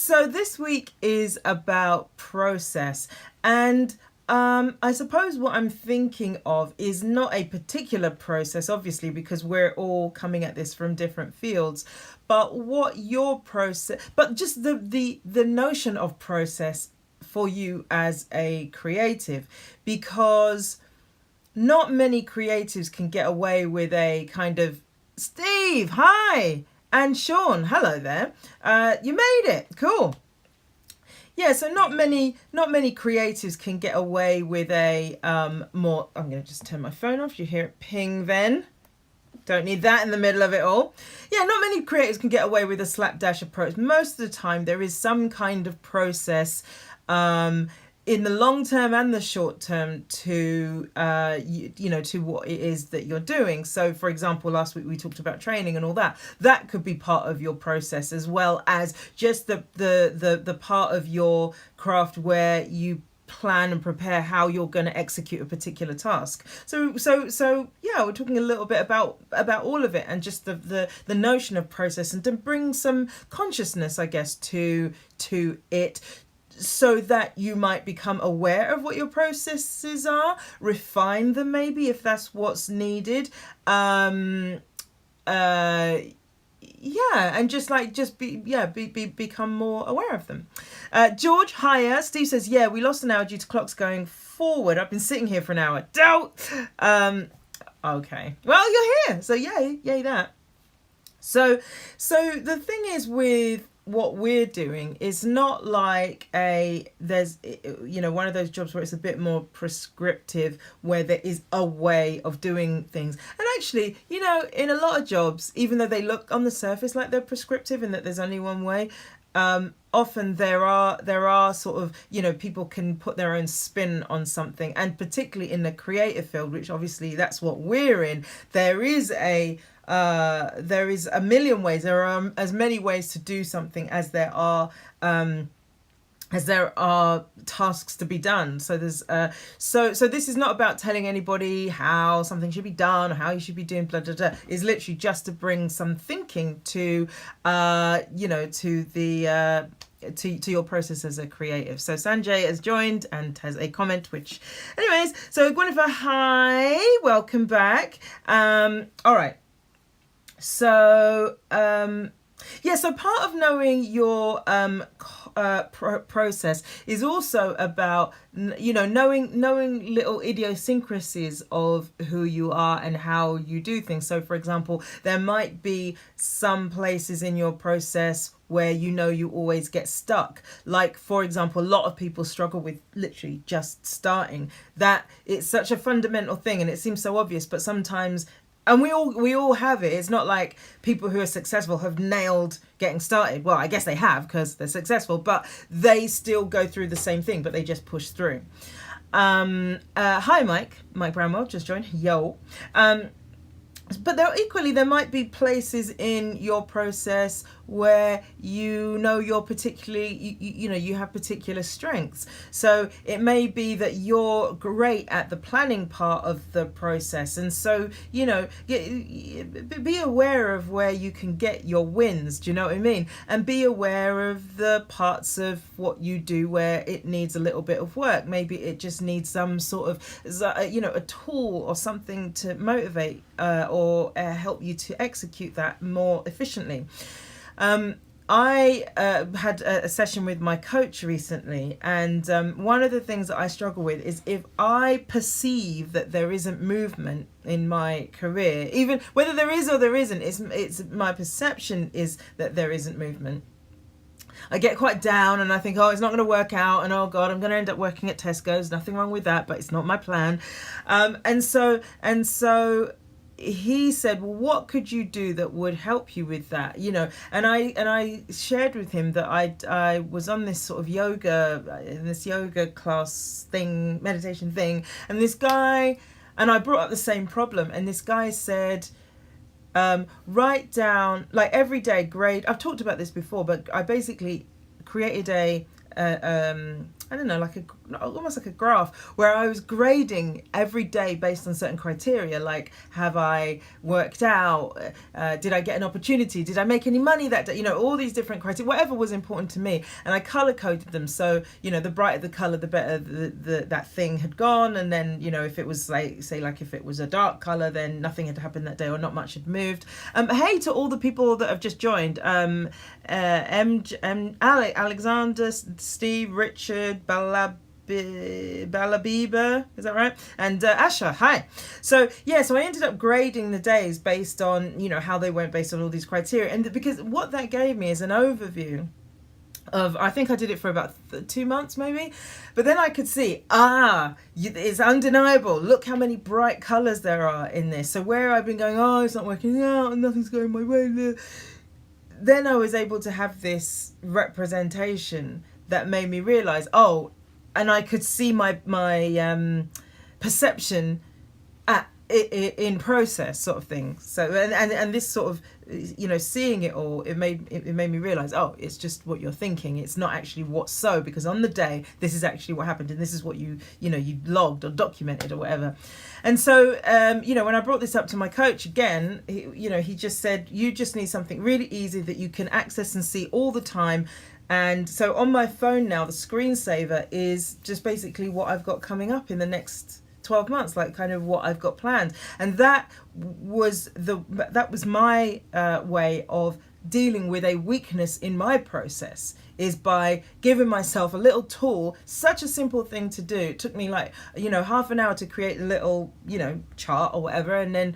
So this week is about process, and I suppose what I'm thinking of is not a particular process, obviously, because we're all coming at this from different fields, but what your process, but just the notion of process for you as a creative, because not many creatives can get away with a kind of Steve, hi, and Sean, hello there. You made it, cool. Yeah, so not many creatives can get away with a more. I'm going to just turn my phone off. You hear it ping then. Don't need that in the middle of it all. Yeah, not many creators can get away with a slapdash approach. Most of the time, there is some kind of process in the long term and the short term to to what it is that you're doing. So for example, last week we talked about training and all that could be part of your process, as well as just the part of your craft where you plan and prepare how you're going to execute a particular task. So yeah, we're talking a little bit about all of it, and just the notion of process, and to bring some consciousness, I guess, to it, so that you might become aware of what your processes are, refine them maybe if that's what's needed. Yeah, and become more aware of them. George, hiya. Steve says, yeah, we lost an hour due to clocks going forward. I've been sitting here for an hour. Doubt. Okay. Well, you're here, so yay that. So the thing is with what we're doing is not like there's one of those jobs where it's a bit more prescriptive, where there is a way of doing things. And actually, in a lot of jobs, even though they look on the surface like they're prescriptive and that there's only one way, often there are sort of, people can put their own spin on something. And particularly in the creative field, which obviously that's what we're in, there is a million ways. There are as many ways to do something as there are tasks to be done. So there's so this is not about telling anybody how something should be done or how you should be doing blah blah blah. It's literally just to bring some thinking to to your process as a creative. So Sanjay has joined and has a comment, which anyways, so Gwyneth, hi, welcome back. All right. So so part of knowing your process is also about knowing little idiosyncrasies of who you are and how you do things. So for example, there might be some places in your process where you always get stuck. Like for example, a lot of people struggle with literally just starting. That it's such a fundamental thing and it seems so obvious, but sometimes, and we all have it. It's not like people who are successful have nailed getting started. Well, I guess they have because they're successful, but they still go through the same thing, but they just push through. Hi, Mike Bramwell, just joined. Yo. But there might be places in your process where you're particularly you have particular strengths. So it may be that you're great at the planning part of the process, and so be aware of where you can get your wins. Do you know what I mean? And be aware of the parts of what you do where it needs a little bit of work. Maybe it just needs some sort of a tool or something to motivate or help you to execute that more efficiently. I had a session with my coach recently, and one of the things that I struggle with is if I perceive that there isn't movement in my career, even whether there is or there isn't, it's my perception is that there isn't movement. I get quite down and I think, oh, it's not going to work out, and oh God, I'm going to end up working at Tesco's. Nothing wrong with that, but it's not my plan. And so he said, well, what could you do that would help you with that? And I shared with him that I was on this sort of yoga class thing, meditation thing, and this guy, and I brought up the same problem, and this guy said, write down, like, every day grade. I've talked about this before, but I basically created a I don't know, like almost like a graph where I was grading every day based on certain criteria, like have I worked out, did I get an opportunity, did I make any money that day, all these different criteria, whatever was important to me, and I color coded them. So the brighter the color, the better that thing had gone, and then if it was like, say, like if it was a dark color, then nothing had happened that day or not much had moved. Hey to all the people that have just joined. Alexander, Steve, Richard, Balabiba, is that right? And Asha, hi. So I ended up grading the days based on how they went, based on all these criteria, and because what that gave me is an overview of, I think I did it for about 2 months maybe, but then I could see, it's undeniable, look how many bright colors there are in this. So where I've been going, it's not working out and nothing's going my way, then I was able to have this representation that made me realize, and I could see my perception in process, sort of thing. So and this sort of seeing it all, it made me realize, it's just what you're thinking, it's not actually what's so, because on the day this is actually what happened, and this is what you logged or documented or whatever. And so when I brought this up to my coach again, he just said, you just need something really easy that you can access and see all the time. And so on my phone now, the screensaver is just basically what I've got coming up in the next 12 months, like kind of what I've got planned. And that was my way of dealing with a weakness in my process, is by giving myself a little tool. Such a simple thing to do. It took me half an hour to create a little chart or whatever, and then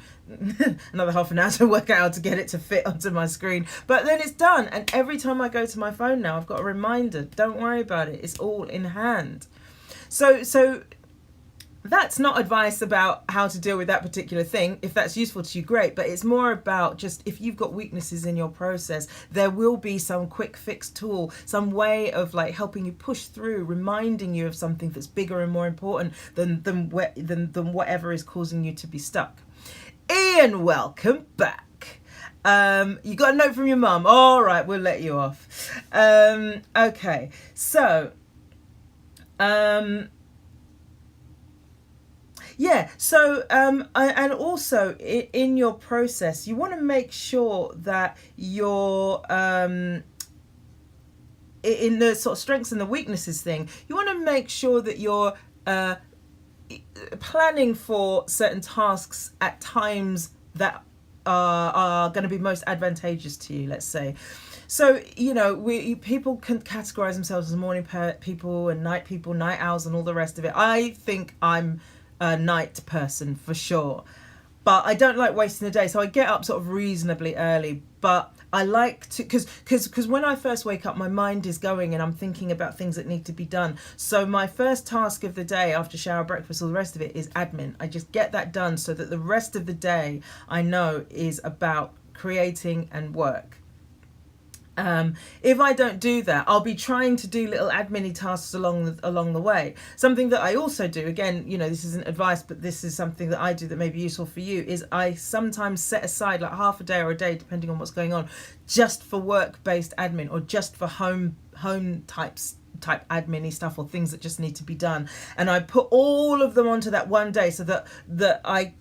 another half an hour to work out how to get it to fit onto my screen, but then it's done. And every time I go to my phone now, I've got a reminder, don't worry about it, it's all in hand. So that's not advice about how to deal with that particular thing. If that's useful to you, great. But it's more about just, if you've got weaknesses in your process, there will be some quick fix tool, some way of helping you push through, reminding you of something that's bigger and more important than whatever is causing you to be stuck. Ian, welcome back. You got a note from your mum. All right, we'll let you off. Okay, so and also in your process, you want to make sure that you're in the sort of strengths and the weaknesses thing. You want to make sure that you're planning for certain tasks at times that are going to be most advantageous to you, let's say. So, people can categorize themselves as morning people and night people, night owls and all the rest of it. I think I'm a night person for sure, but I don't like wasting the day, so I get up sort of reasonably early. But I like to, because when I first wake up, my mind is going and I'm thinking about things that need to be done. So my first task of the day, after shower, breakfast, all the rest of it, is admin. I just get that done so that the rest of the day I know is about creating and work. If I don't do that, I'll be trying to do little admin tasks along the way. Something that I also do, again, this isn't advice, but this is something that I do that may be useful for you, is I sometimes set aside like half a day or a day, depending on what's going on, just for work-based admin, or just for home type admin-y stuff, or things that just need to be done. And I put all of them onto that one day so that I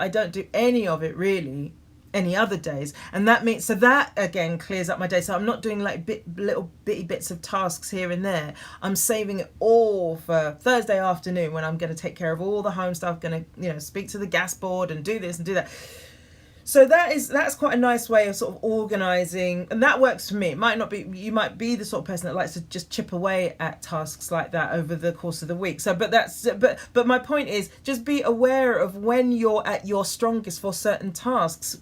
don't do any of it really any other days. And that means, so that again clears up my day. So I'm not doing like little bitty bits of tasks here and there. I'm saving it all for Thursday afternoon, when I'm going to take care of all the home stuff, going to speak to the gas board and do this and do that. So that's quite a nice way of sort of organising, and that works for me. It might not be, you might be the sort of person that likes to just chip away at tasks like that over the course of the week. So but my point is, just be aware of when you're at your strongest for certain tasks.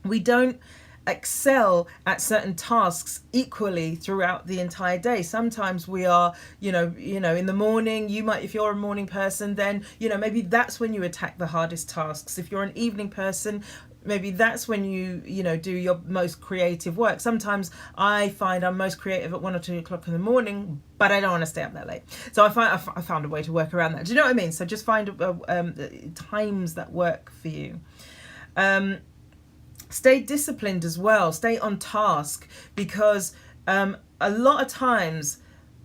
We don't excel at certain tasks equally throughout the entire day. Sometimes we are, in the morning, you might, if you're a morning person, then, maybe that's when you attack the hardest tasks. If you're an evening person, maybe that's when you do your most creative work. Sometimes I find I'm most creative at 1 or 2 o'clock in the morning, but I don't want to stay up that late. So I found a way to work around that. Do you know what I mean? So just find times that work for you. Stay disciplined as well. Stay on task, because a lot of times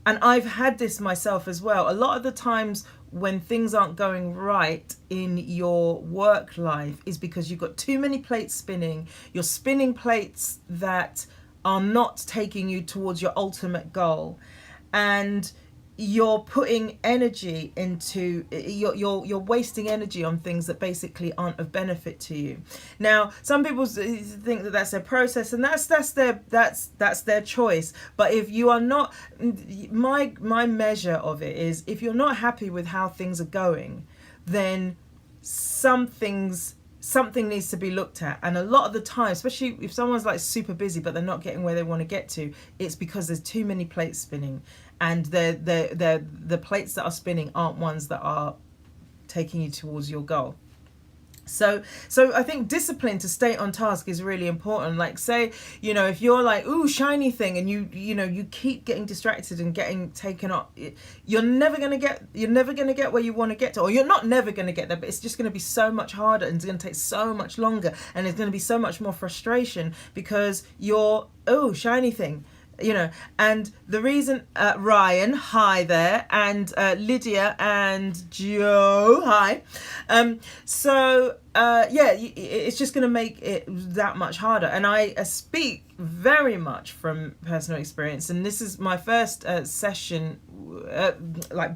And I've had this myself as well. A lot of the times when things aren't going right in your work life is because you've got too many plates spinning. You're spinning plates that are not taking you towards your ultimate goal, and you're putting energy into you're wasting energy on things that basically aren't of benefit to you. Now, some people think that that's their process, and that's their choice. But if you are not, my measure of it is, if you're not happy with how things are going, then something needs to be looked at. And a lot of the time, especially if someone's like super busy but they're not getting where they want to get to, it's because there's too many plates spinning, and the plates that are spinning aren't ones that are taking you towards your goal. So I think discipline to stay on task is really important. Like, say, if you're like, ooh, shiny thing, and you keep getting distracted and getting taken up, you're never gonna get where you want to get to. Or you're not never gonna get there, but it's just gonna be so much harder, and it's gonna take so much longer, and it's gonna be so much more frustration because you're, oh, shiny thing. And the reason, Ryan, hi there, and Lydia and Joe, hi. It's just going to make it that much harder. And I speak very much from personal experience, and this is my first session,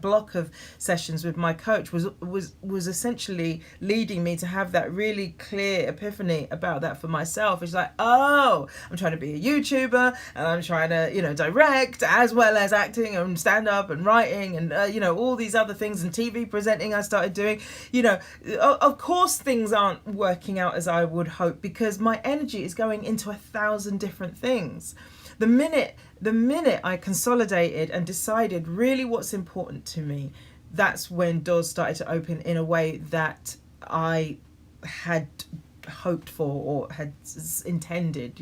block of sessions with my coach was essentially leading me to have that really clear epiphany about that for myself. It's like, oh, I'm trying to be a YouTuber, and I'm trying to direct as well as acting and stand up and writing and all these other things, and TV presenting I started doing. Of course things aren't working out as I would hope, because my energy is going into 1,000 different things. The minute I consolidated and decided really what's important to me, that's when doors started to open in a way that I had hoped for or had intended.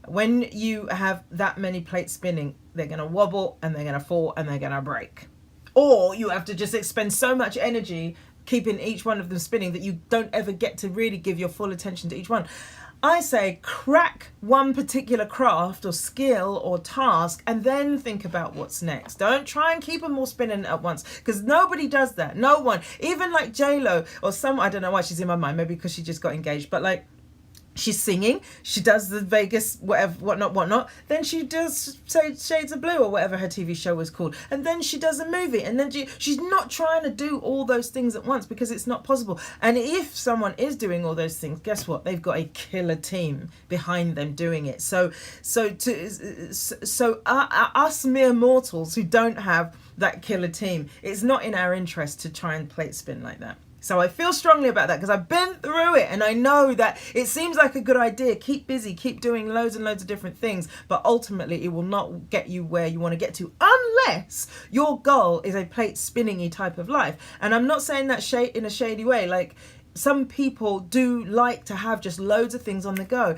When you have that many plates spinning, they're going to wobble and they're going to fall and they're going to break. Or you have to just expend so much energy keeping each one of them spinning that you don't ever get to really give your full attention to each one. I say crack one particular craft or skill or task and then think about what's next. Don't try and keep them all spinning at once, because nobody does that. No one. Even like J-Lo or some, I don't know why she's in my mind, maybe because she just got engaged, but like, she's singing, she does the Vegas, whatever, whatnot. Then she does Shades of Blue or whatever her TV show was called. And then she does a movie. And then she's not trying to do all those things at once, because it's not possible. And if someone is doing all those things, guess what? They've got a killer team behind them doing it. So us mere mortals who don't have that killer team, it's not in our interest to try and plate spin like that. So I feel strongly about that, because I've been through it, and I know that it seems like a good idea. Keep busy, keep doing loads and loads of different things, but ultimately it will not get you where you want to get to unless your goal is a plate spinning-y type of life. And I'm not saying that in a shady way. Like, some people do like to have just loads of things on the go.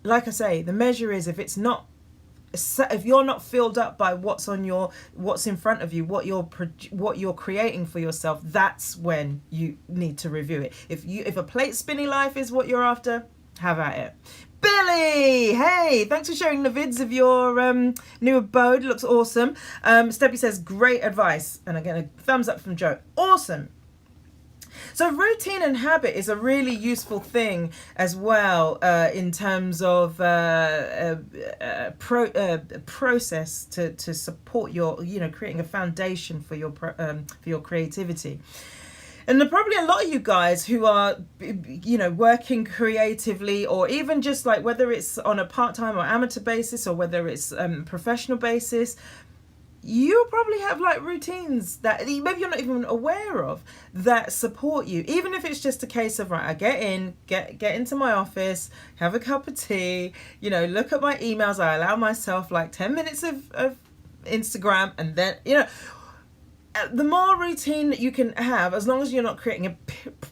Like I say, the measure is, if you're not filled up by what's in front of you, what you're creating for yourself, that's when you need to review it. If a plate spinning life is what you're after, have at it. Billy, hey, thanks for sharing the vids of your new abode. It looks awesome. Steppy says, great advice, and again, a thumbs up from Joe. Awesome. So routine and habit is a really useful thing as well, in terms of process to support your, creating a foundation for your creativity. And probably a lot of you guys who are, working creatively, or even just like whether it's on a part-time or amateur basis, or whether it's professional basis, you probably have like routines that maybe you're not even aware of that support you. Even if it's just a case of, right, I get into my office, have a cup of tea, look at my emails, I allow myself like 10 minutes of Instagram, and then, the more routine that you can have, as long as you're not creating a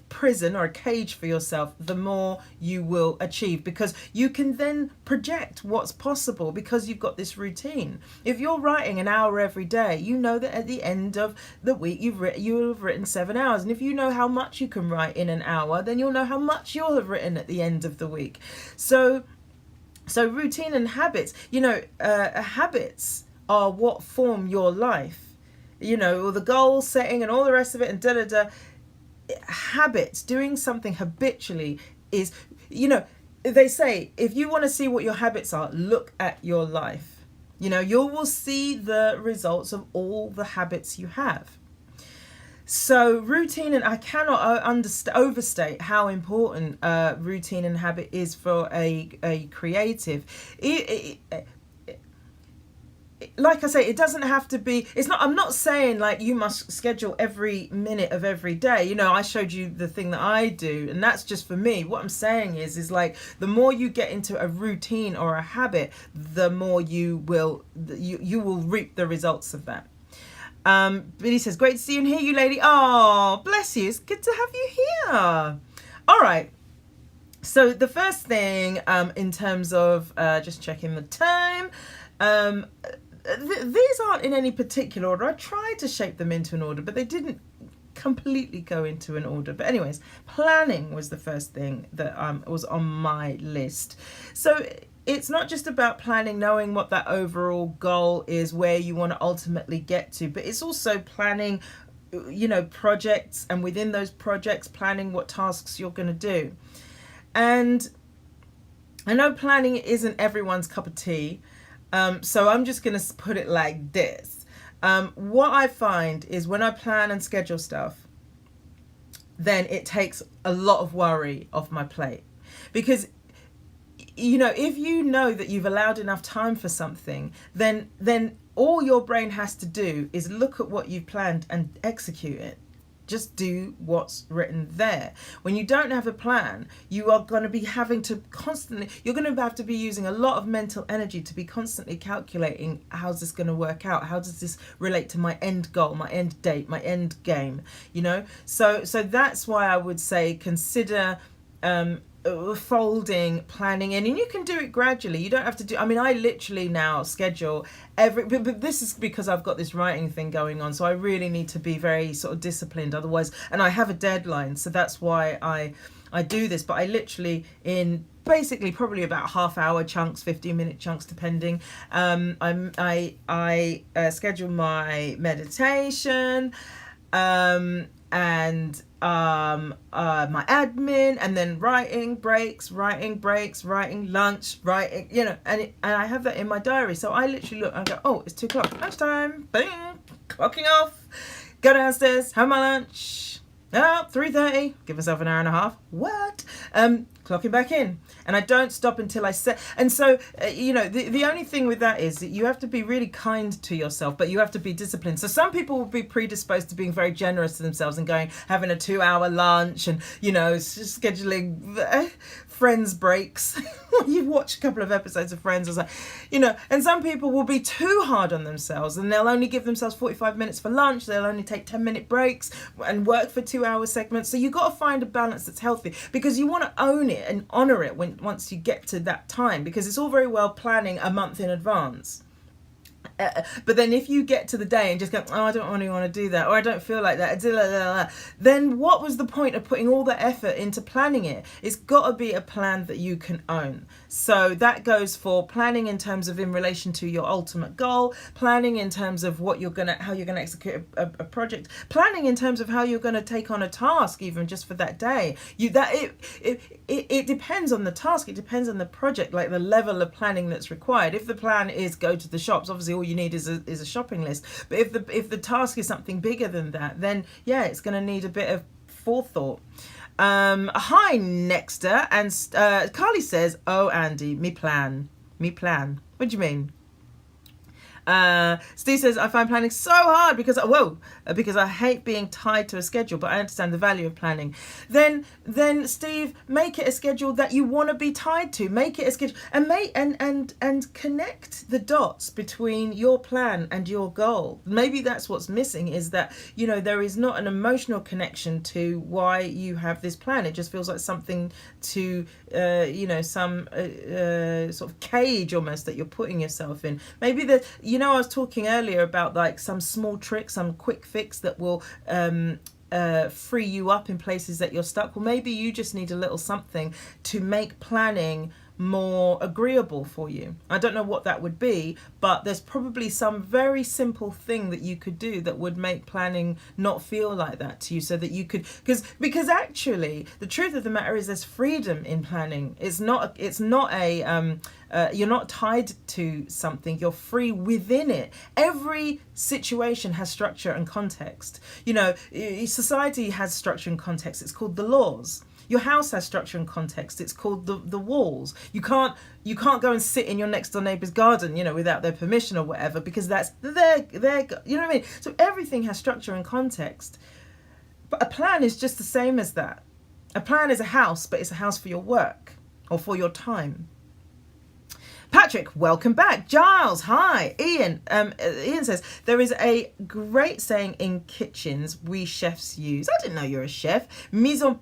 prison or a cage for yourself, the more you will achieve, because you can then project what's possible because you've got this routine. If you're writing an hour every day, you know that at the end of the week you'll have written 7 hours. And if you know how much you can write in an hour, then you'll know how much you'll have written at the end of the week. So routine and habits, habits are what form your life. All the goal setting and all the rest of it and da da da. Habits, doing something habitually is, they say if you want to see what your habits are, look at your life. You will see the results of all the habits you have. So routine, and I cannot overstate how important routine and habit is for a creative. Like I say, it doesn't have to be, I'm not saying like you must schedule every minute of every day. I showed you the thing that I do, and that's just for me. What I'm saying is like the more you get into a routine or a habit, the more you will reap the results of that. Billy says, great to see you and hear you, lady. Oh, bless you. It's good to have you here. All right. So the first thing, in terms of just checking the time, these aren't in any particular order. I tried to shape them into an order, but they didn't completely go into an order. But anyways, planning was the first thing that was on my list. So it's not just about planning, knowing what that overall goal is, where you want to ultimately get to, but it's also planning, projects, and within those projects, planning what tasks you're going to do. And I know planning isn't everyone's cup of tea. So I'm just going to put it like this. What I find is when I plan and schedule stuff, then it takes a lot of worry off my plate. Because, if you know that you've allowed enough time for something, then all your brain has to do is look at what you've planned and execute it. Just do what's written there. When you don't have a plan, you are going to be having to you're going to have to be using a lot of mental energy to be constantly calculating, how's this going to work out? How does this relate to my end goal, my end date, my end game? So that's why I would say consider folding planning in, and you can do it gradually. You don't have to do, I literally now schedule but this is because I've got this writing thing going on, so I really need to be very sort of disciplined otherwise, and I have a deadline, so that's why I do this. But I literally, in basically probably about half-hour chunks, 15-minute chunks depending, I schedule my meditation, and my admin, and then writing breaks, writing lunch, writing, and I have that in my diary. So I literally look, I go, oh, it's 2:00, lunchtime, bing, clocking off, go downstairs, have my lunch, 3:30, give myself an hour and a half, clocking back in, and I don't stop until I set. And so the only thing with that is that you have to be really kind to yourself, but you have to be disciplined. So some people will be predisposed to being very generous to themselves and having a 2-hour lunch, and scheduling Friends breaks. You watch a couple of episodes of Friends or something, and some people will be too hard on themselves, and they'll only give themselves 45 minutes for lunch. They'll only take 10-minute breaks and work for 2-hour segments. So you've got to find a balance that's healthy, because you want to own it and honor it once you get to that time, because it's all very well planning a month in advance. But then if you get to the day and just go, oh, I don't really want to do that, or I don't feel like that, then what was the point of putting all the effort into planning it? It's got to be a plan that you can own. So that goes for planning in terms of in relation to your ultimate goal, planning in terms of how you're going to execute a project, planning in terms of how you're going to take on a task, even just for that day. It depends on the task, it depends on the project, like the level of planning that's required. If the plan is go to the shops, obviously all you need is a shopping list. But if the task is something bigger than that, then it's going to need a bit of forethought. Hi Nexter, and Carly says, oh Andy, me plan. What do you mean? Steve says, I find planning so hard because I hate being tied to a schedule, but I understand the value of planning. Then Steve, make it a schedule that you want to be tied to. Make it a schedule, and connect the dots between your plan and your goal. Maybe that's what's missing, is that there is not an emotional connection to why you have this plan. It just feels like something to some sort of cage almost that you're putting yourself in. Maybe that I was talking earlier about like some small trick, some quick fix that will free you up in places that you're stuck. Well, maybe you just need a little something to make planning more agreeable for you. I don't know what that would be, but there's probably some very simple thing that you could do that would make planning not feel like that to you, so that you could, because actually the truth of the matter is there's freedom in planning. It's not a you're not tied to something, you're free within it. Every situation has structure and context. Society has structure and context. It's called the laws. Your house has structure and context. It's called the walls. You can't go and sit in your next door neighbour's garden, without their permission or whatever, because that's their you know what I mean? So everything has structure and context. But a plan is just the same as that. A plan is a house, but it's a house for your work or for your time. Patrick, welcome back. Giles, hi. Ian says, there is a great saying in kitchens we chefs use. I didn't know you're a chef. Mise en place.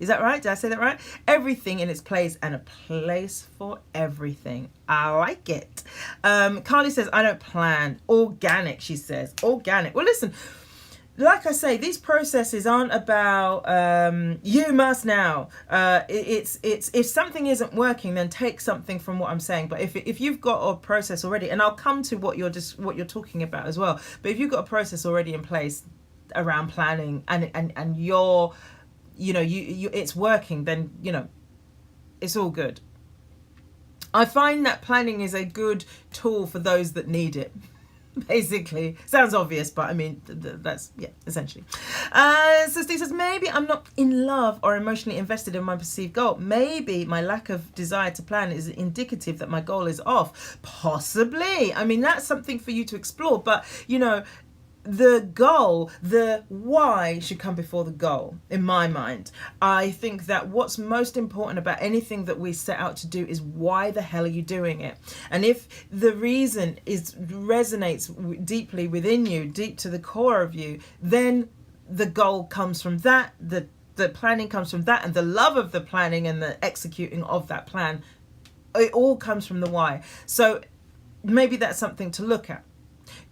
Is that right? Did I say that right? Everything in its place, and a place for everything. I like it. Carly says, I don't plan. Organic, she says. Organic. Well, listen, like I say, these processes aren't about you must now. It's if something isn't working, then take something from what I'm saying. But if you've got a process already, and I'll come to what you're talking about as well. But if you've got a process already in place around planning, and you're it's working, then it's all good. I find that planning is a good tool for those that need it. Basically, sounds obvious, but I mean that's essentially. So Steve says, maybe I'm not in love or emotionally invested in my perceived goal. Maybe my lack of desire to plan is indicative that my goal is off. Possibly. I mean, that's something for you to explore. But the goal, the why should come before the goal, in my mind. I think that what's most important about anything that we set out to do is why the hell are you doing it? And if the reason resonates deeply within you, deep to the core of you, then the goal comes from that, the planning comes from that, and the love of the planning and the executing of that plan, it all comes from the why. So maybe that's something to look at.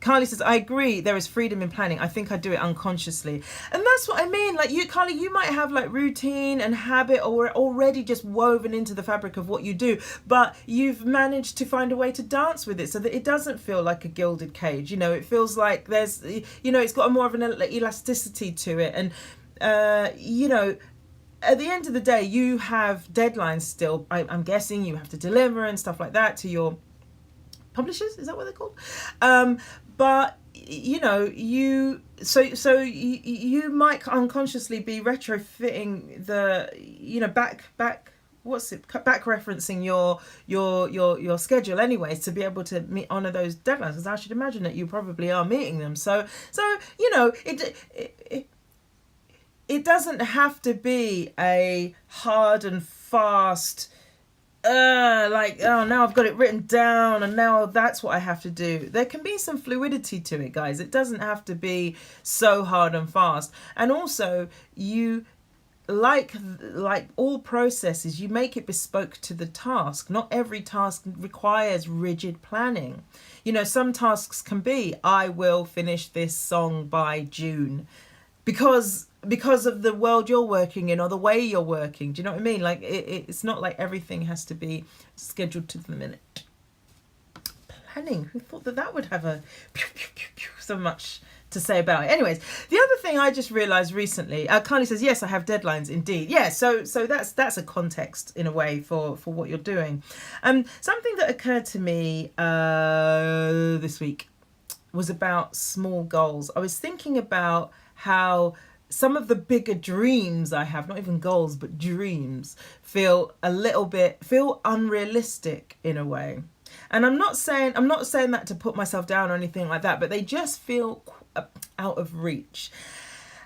Carly says, I agree, there is freedom in planning. I think I do it unconsciously. And that's what I mean. Like Carly, you might have like routine and habit or already just woven into the fabric of what you do, but you've managed to find a way to dance with it so that it doesn't feel like a gilded cage. It feels like there's, it's got a more of an elasticity to it. And, at the end of the day, you have deadlines still. I'm guessing you have to deliver and stuff like that to your publishers, is that what they're called? But you might unconsciously be retrofitting the back referencing your schedule anyways to be able to honor those deadlines, because I should imagine that you probably are meeting them. So it doesn't have to be a hard and fast now I've got it written down and now that's what I have to do. There can be some fluidity to it, guys. It doesn't have to be so hard and fast. And also, you like all processes, you make it bespoke to the task. Not every task requires rigid planning. Some tasks can be, I will finish this song by June, because of the world you're working in or the way you're working. Do you know what I mean? Like it's not like everything has to be scheduled to the minute. Planning, who thought that would have so much to say about it? Anyways, the other thing I just realized recently, Carly says, yes, I have deadlines indeed. Yeah, so that's a context in a way for what you're doing. Something that occurred to me this week was about small goals. I was thinking about how some of the bigger dreams I have, not even goals, but dreams, feel unrealistic in a way. And I'm not saying that to put myself down or anything like that, but they just feel out of reach.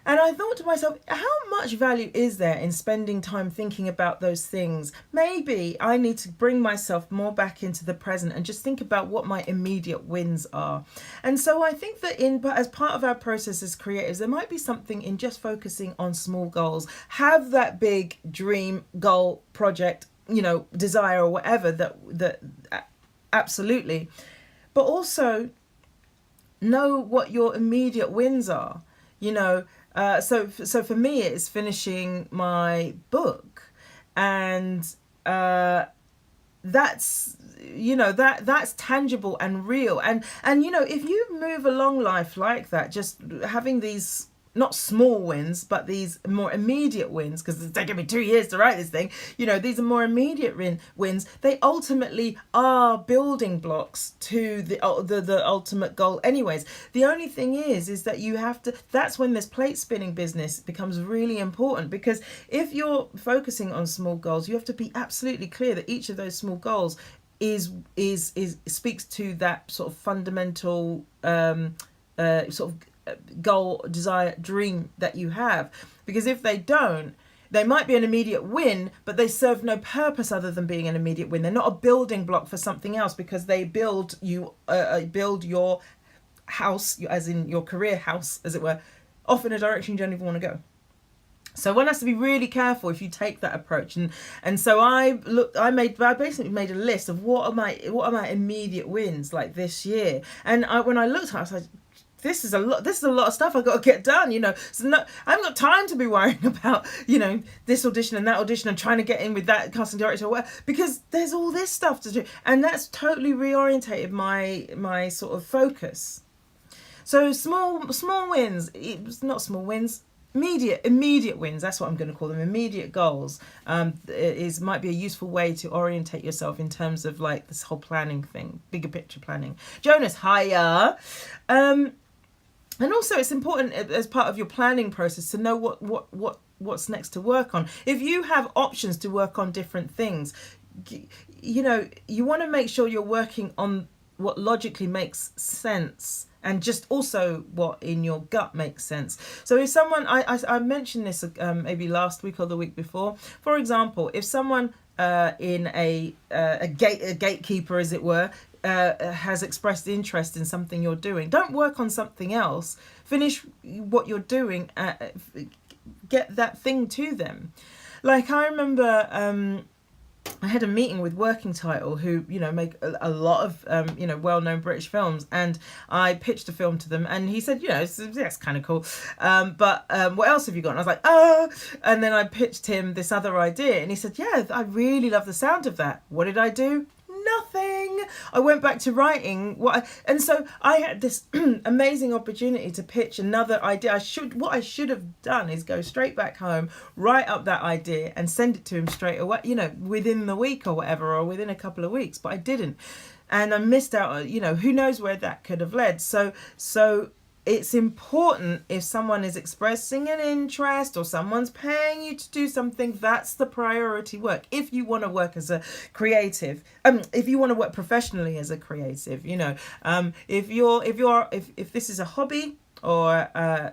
And I thought to myself, how much value is there in spending time thinking about those things? Maybe I need to bring myself more back into the present and just think about what my immediate wins are. And so I think that as part of our process as creatives, there might be something in just focusing on small goals. Have that big dream, goal, project, desire or whatever that absolutely. But also know what your immediate wins are, So for me, it's finishing my book, and that's, that's tangible and real. And if you move along life like that, just having these not small wins, but these more immediate wins, because it's taken me 2 years to write this thing, these are more immediate wins. They ultimately are building blocks to the ultimate goal anyways. The only thing is that you have to, that's when this plate spinning business becomes really important, because if you're focusing on small goals, you have to be absolutely clear that each of those small goals is speaks to that sort of fundamental sort of goal, desire, dream that you have. Because if they don't, they might be an immediate win, but they serve no purpose other than being an immediate win. They're not a building block for something else, because they build your house, as in your career house, as it were, off in a direction you don't even want to go. So one has to be really careful if you take that approach. And so I basically made a list of what are my immediate wins like this year. And when I looked at it, I was like, this is a lot of stuff I've got to get done, So I haven't got time to be worrying about, this audition and that audition and trying to get in with that casting director or whatever, because there's all this stuff to do. And that's totally reorientated my sort of focus. So small wins, it's not small wins, immediate wins, that's what I'm going to call them, immediate goals, might be a useful way to orientate yourself in terms of like this whole planning thing, bigger picture planning. Jonas, hiya. And also it's important as part of your planning process to know what's next to work on. If you have options to work on different things, you want to make sure you're working on what logically makes sense, and just also what in your gut makes sense. So if someone, I mentioned this maybe last week or the week before, for example, if someone in a gatekeeper, as it were, has expressed interest in something you're doing, don't work on something else. Finish what you're doing. Get that thing to them. Like I remember I had a meeting with Working Title, who make a lot of well-known British films, and I pitched a film to them, and he said, that's kind of cool, but what else have you got? And I was like, oh, and then I pitched him this other idea, and he said, yeah, I really love the sound of that. What did I do? Nothing. I went back to writing and so I had this amazing opportunity to pitch another idea. What I should have done is go straight back home, write up that idea and send it to him straight away, within the week or whatever, or within a couple of weeks, but I didn't, and I missed out, who knows where that could have led. So it's important, if someone is expressing an interest or someone's paying you to do something, that's the priority work. If you want to work as a creative, if you want to work professionally as a creative, if this is a hobby, or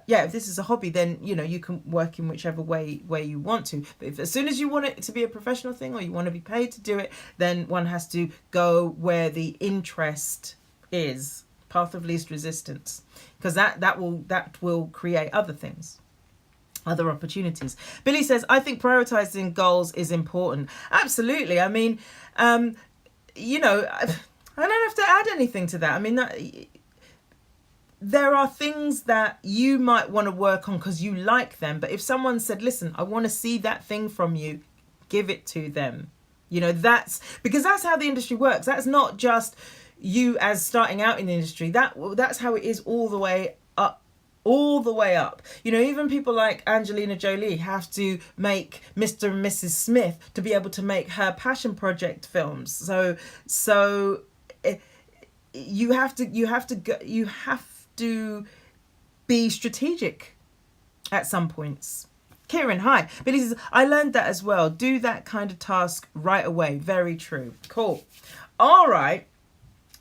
if this is a hobby, then you can work in whichever way you want to. But if as soon as you want it to be a professional thing, or you want to be paid to do it, then one has to go where the interest is. Path of least resistance, because that will create other things, other opportunities. Billy says, I think prioritizing goals is important. Absolutely. I mean, I don't have to add anything to that. I mean, there are things that you might want to work on because you like them, but if someone said, listen, I want to see that thing from you, give it to them. That's because that's how the industry works. That's not just you as starting out in the industry. That's how it is all the way up. Even people like Angelina Jolie have to make Mr. and Mrs. Smith to be able to make her passion project films. So you have to be strategic at some points. Kieran, hi. Billy says, I learned that as well. Do that kind of task right away. Very true. Cool. All right.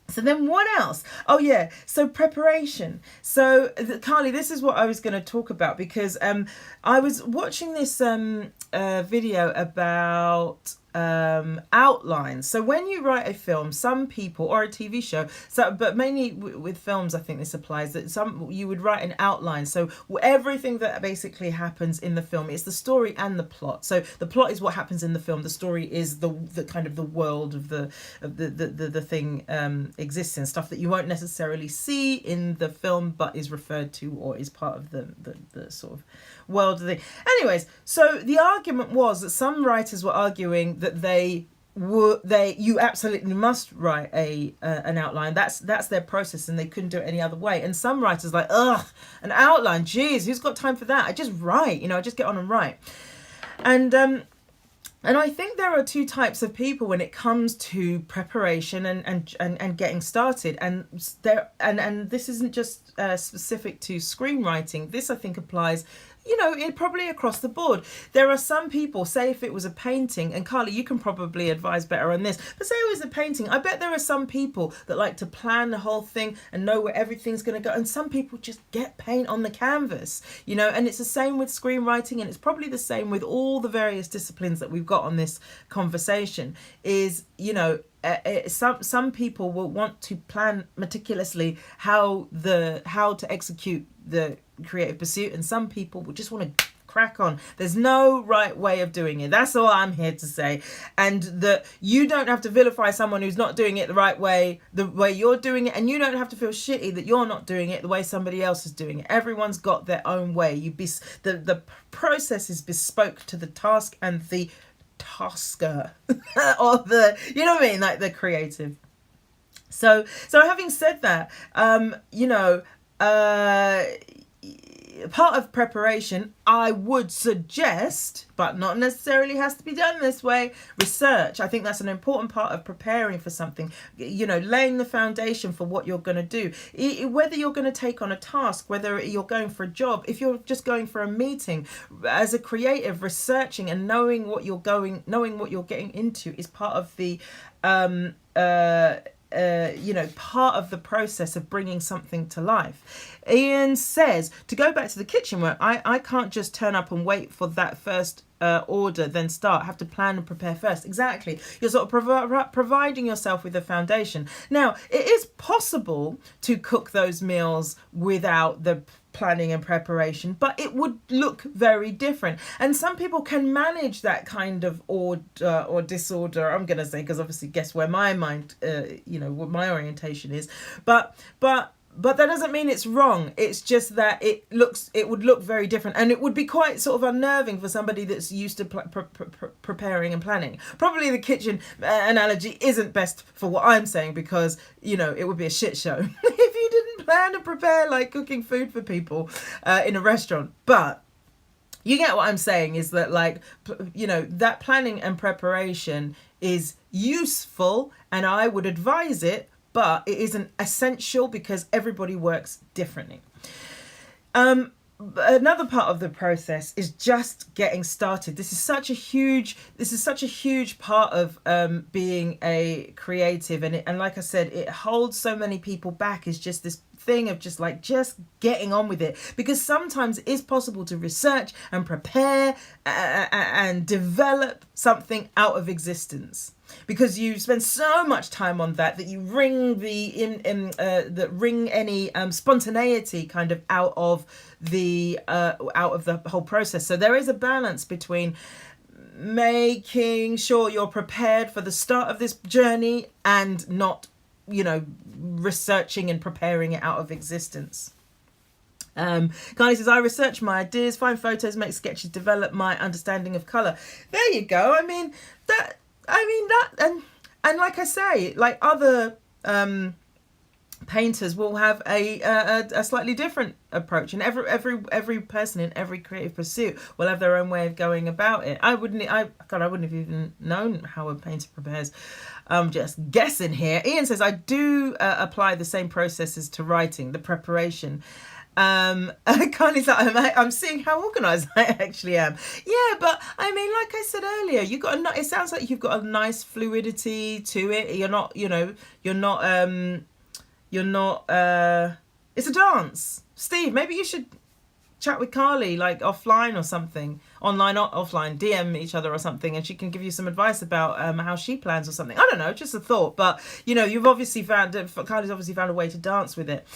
So then what else? Oh yeah, so preparation. So Carly, this is what I was going to talk about, because I was watching this video about outlines. So when you write a film, some people, or a TV show, but mainly with films, I think this applies, that you would write an outline. So everything that basically happens in the film is the story and the plot. So the plot is what happens in the film. The story is the kind of the world of the thing exists in, stuff that you won't necessarily see in the film, but is referred to or is part of the sort of world of the thing. Anyways, so the argument was that some writers were arguing that they you absolutely must write a an outline. That's their process, and they couldn't do it any other way. And some writers like, ugh, an outline, geez, who's got time for that? I just write, I just get on and write. And I think there are two types of people when it comes to preparation and getting started. And this isn't just specific to screenwriting. This, I think, applies, it probably across the board. There are some people, say if it was a painting, and Carly, you can probably advise better on this, but say it was a painting, I bet there are some people that like to plan the whole thing and know where everything's going to go. And some people just get paint on the canvas, and it's the same with screenwriting, and it's probably the same with all the various disciplines that we've got on this conversation is, some people will want to plan meticulously how to execute the creative pursuit, and some people will just want to crack on. There's no right way of doing it. That's all I'm here to say. And that you don't have to vilify someone who's not doing it the right way, the way you're doing it, and you don't have to feel shitty that you're not doing it the way somebody else is doing it. Everyone's got their own way. The process is bespoke to the task and the tasker or the, you know what I mean, like the creative. So having said that, part of preparation, I would suggest, but not necessarily has to be done this way, research. I think that's an important part of preparing for something, laying the foundation for what you're going to do. Whether you're going to take on a task, whether you're going for a job, if you're just going for a meeting, as a creative, researching and knowing what you're getting into is part of the part of the process of bringing something to life. Ian says, to go back to the kitchen work, I can't just turn up and wait for that first order, then start. Have to plan and prepare first. Exactly. You're sort of providing yourself with a foundation. Now, it is possible to cook those meals without the planning and preparation, but it would look very different. And some people can manage that kind of order or disorder, I'm going to say, because obviously guess where my mind, what my orientation is. But that doesn't mean it's wrong. It's just that it would look very different, and it would be quite sort of unnerving for somebody that's used to preparing and planning. Probably the kitchen analogy isn't best for what I'm saying, because it would be a shit show if you didn't plan and prepare, like cooking food for people in a restaurant. But you get what I'm saying, is that that planning and preparation is useful, and I would advise it, but it isn't essential because everybody works differently. Another part of the process is just getting started. This is such a huge part of being a creative, and like I said, it holds so many people back. Is just this thing of just getting on with it, because sometimes it is possible to research and prepare and develop something out of existence, because you spend so much time on that you wring any spontaneity kind of out of the whole process. So there is a balance between making sure you're prepared for the start of this journey and not researching and preparing it out of existence. Kylie says, I research my ideas, find photos, make sketches, develop my understanding of colour. There you go. And like I say, like other painters will have a slightly different approach, and every person in every creative pursuit will have their own way of going about it. I wouldn't have even known how a painter prepares. I'm just guessing here. Ian says, I do apply the same processes to writing, the preparation. Kylie's like, I'm seeing how organised I actually am. Yeah, but I mean, like I said earlier, it sounds like you've got a nice fluidity to it. You're not, it's a dance. Steve, maybe you should chat with Carly, like offline or something, online or offline, DM each other or something, and she can give you some advice about how she plans or something. I don't know, just a thought. But Carly's obviously found a way to dance with it.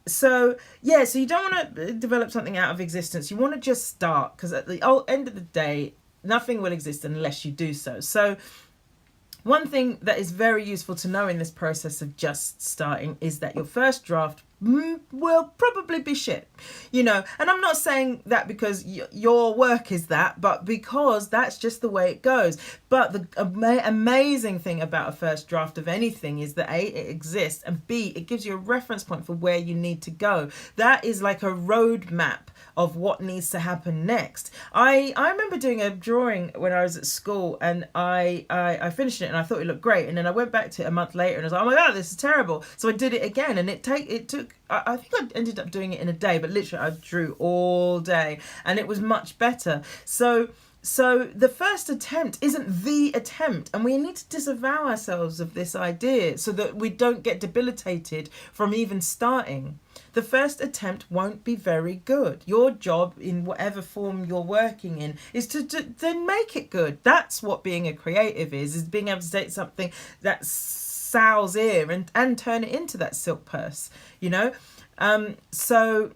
So you don't want to develop something out of existence. You want to just start, because at the end of the day, nothing will exist unless you do so. So one thing that is very useful to know in this process of just starting is that your first draft will probably be shit, and I'm not saying that because your work is that, but because that's just the way it goes. But the amazing thing about a first draft of anything is that A, it exists, and B, it gives you a reference point for where you need to go. That is like a roadmap of what needs to happen next. I remember doing a drawing when I was at school, and I finished it and I thought it looked great, and then I went back to it a month later and I was like, oh my god, this is terrible. So I did it again, and it took I think I ended up doing it in a day, but literally I drew all day and it was much better. So the first attempt isn't the attempt, and we need to disavow ourselves of this idea so that we don't get debilitated from even starting. The first attempt won't be very good. Your job, in whatever form you're working in, is to then make it good. That's what being a creative is being able to take something that's sow's ear and turn it into that silk purse, So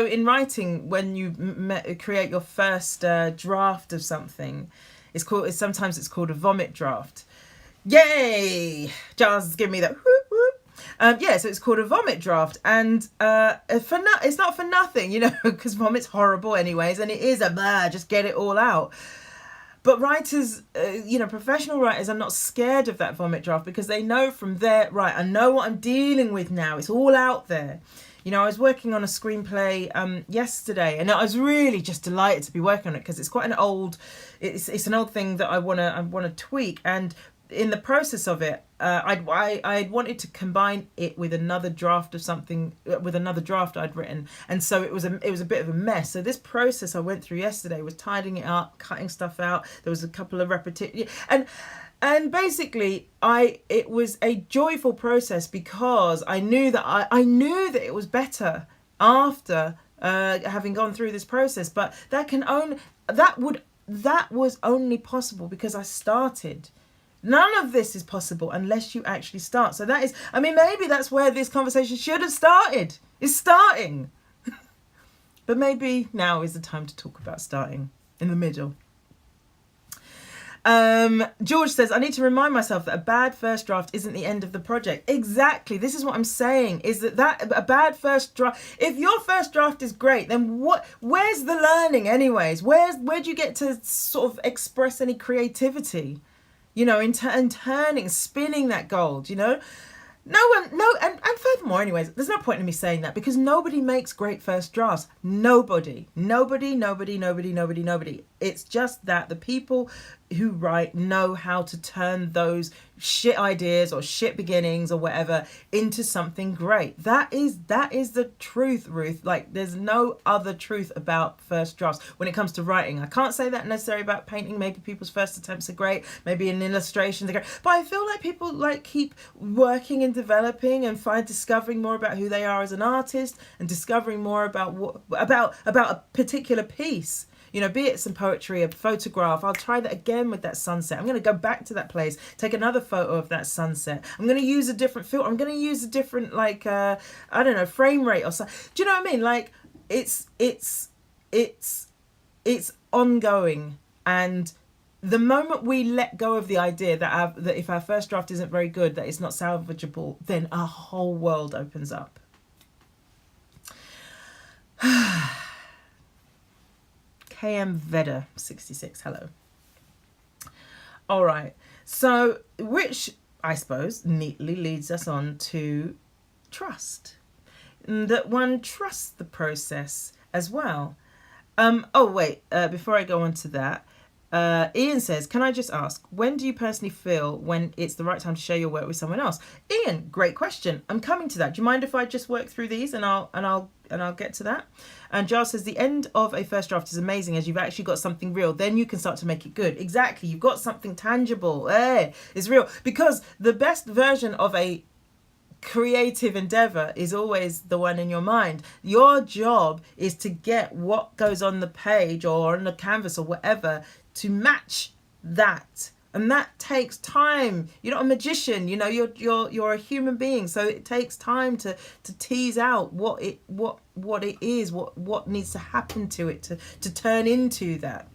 in writing, when you create your first draft of something, sometimes it's called a vomit draft. Yay! Giles, give me that. Whoop, whoop. So it's called a vomit draft, and it's not for nothing, because vomit's horrible anyways, and it is just get it all out. But writers, professional writers are not scared of that vomit draft because they know from there, right, I know what I'm dealing with now. It's all out there. I was working on a screenplay yesterday, and I was really just delighted to be working on it because it's quite an old thing that I wanna tweak. And in the process of it, I wanted to combine it with another draft of something, with another draft I'd written, and so it was a bit of a mess. So this process I went through yesterday was tidying it up, cutting stuff out. There was a couple of repetitions, and basically it was a joyful process because I knew that it was better after having gone through this process. But that was only possible because I started. None of this is possible unless you actually start. So maybe that's where this conversation should have started. It's starting. But maybe now is the time to talk about starting in the middle. George says, I need to remind myself that a bad first draft isn't the end of the project. Exactly. This is what I'm saying, is that a bad first draft, if your first draft is great, then where's the learning anyways? Where do you get to sort of express any creativity? In turning, spinning that gold, and furthermore, anyways, there's no point in me saying that because nobody makes great first drafts. Nobody. It's just that the people who write know how to turn those shit ideas or shit beginnings or whatever into something great. That is the truth, Ruth. Like, there's no other truth about first drafts when it comes to writing. I can't say that necessarily about painting. Maybe people's first attempts are great, maybe in illustrations they're great, but I feel like people keep working and developing and discovering more about who they are as an artist and discovering more about a particular piece. Be it some poetry, a photograph. I'll try that again with that sunset. I'm going to go back to that place, take another photo of that sunset. I'm going to use a different filter. I'm going to use a different, frame rate or something. Do you know what I mean? Like, it's ongoing. And the moment we let go of the idea that if our first draft isn't very good, that it's not salvageable, then our whole world opens up. KM Veda 66, hello. All right, so which I suppose neatly leads us on to trust, that one trusts the process as well. Before I go on to that, Ian says, can I just ask, when do you personally feel when it's the right time to share your work with someone else? Ian, great question. I'm coming to that. Do you mind if I just work through these and I'll get to that? And Giles says, the end of a first draft is amazing as you've actually got something real. Then you can start to make it good. Exactly. You've got something tangible. It's real. Because the best version of a creative endeavor is always the one in your mind. Your job is to get what goes on the page or on the canvas or whatever to match that. And that takes time. You're not a magician, you're a human being. So it takes time to tease out what it is, what needs to happen to it to turn into that.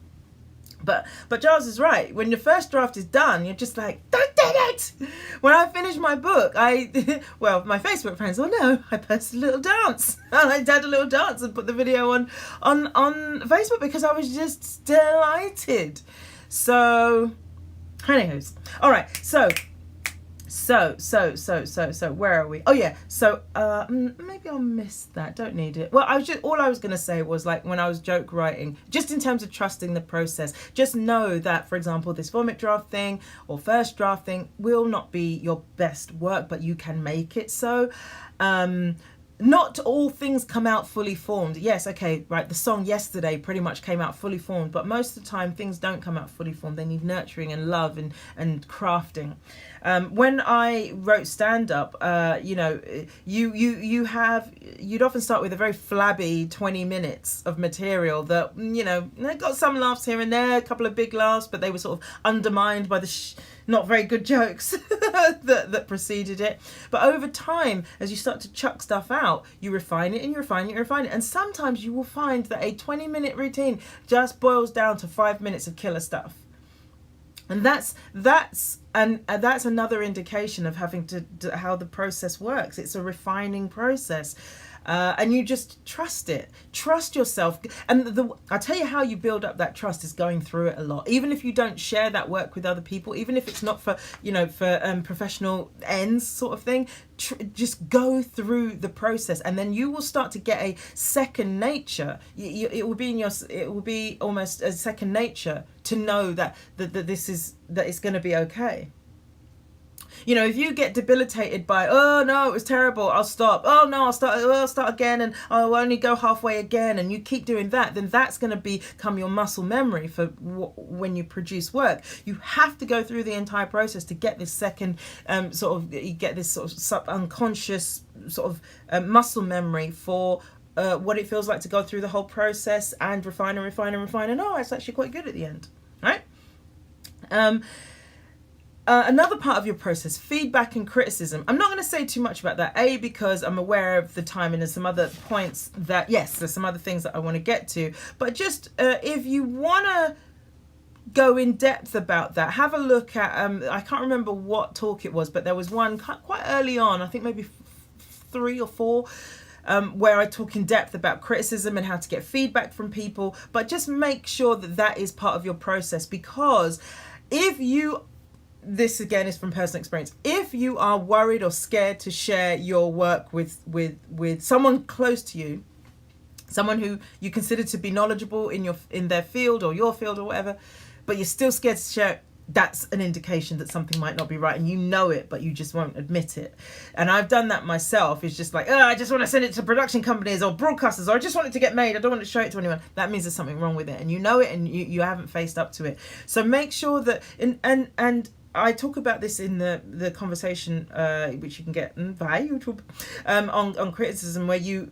But Giles is right. When your first draft is done, you're just like, I did it. When I finished my book, well, my Facebook friends, oh no, I posted a little dance. And I did a little dance and put the video on Facebook because I was just delighted. So, anyways, all right. So where are we? Oh yeah. So maybe I'll miss that. Don't need it. Well, all I was gonna say was, like, when I was joke writing, just in terms of trusting the process, just know that, for example, this vomit draft thing or first draft thing will not be your best work, but you can make it so. Not all things come out fully formed. Yes, okay, right, the song Yesterday pretty much came out fully formed, but most of the time things don't come out fully formed. They need nurturing and love and crafting. When I wrote stand-up, you'd often start with a very flabby 20 minutes of material that, they got some laughs here and there, a couple of big laughs, but they were sort of undermined by the not very good jokes that preceded it. But over time, as you start to chuck stuff out, you refine it and you refine it and you refine it. And sometimes you will find that a 20-minute routine just boils down to 5 minutes of killer stuff. And that's another indication of having to how the process works. It's a refining process. And you just trust it. Trust yourself. And I'll tell you how you build up that trust is going through it a lot. Even if you don't share that work with other people, even if it's not for professional ends sort of thing, just go through the process, and then you will start to get a second nature. It will be almost a second nature to know that it's going to be okay. If you get debilitated by, oh no, it was terrible, I'll stop. Oh no, I'll start again, and I'll only go halfway again, and you keep doing that, then that's going to become your muscle memory for when you produce work. You have to go through the entire process to get this second you get this sort of unconscious sort of muscle memory for what it feels like to go through the whole process and refine and refine and refine, and it's actually quite good at the end, right? Another part of your process, feedback and criticism. I'm not going to say too much about that, because I'm aware of the time and there's some other points that, yes, there's some other things that I want to get to. But just if you want to go in depth about that, have a look at, I can't remember what talk it was, but there was one quite early on, I think maybe 3 or 4, where I talk in depth about criticism and how to get feedback from people. But just make sure that is part of your process, because this again is from personal experience. If you are worried or scared to share your work with someone close to you, someone who you consider to be knowledgeable in their field or your field or whatever, but you're still scared to share it, that's an indication that something might not be right, and you know it, but you just won't admit it. And I've done that myself. It's just like, I just want to send it to production companies or broadcasters, or I just want it to get made. I don't want to show it to anyone. That means there's something wrong with it, and you know it, and you haven't faced up to it. So make sure that, and I talk about this in the conversation, which you can get via YouTube, on criticism, where you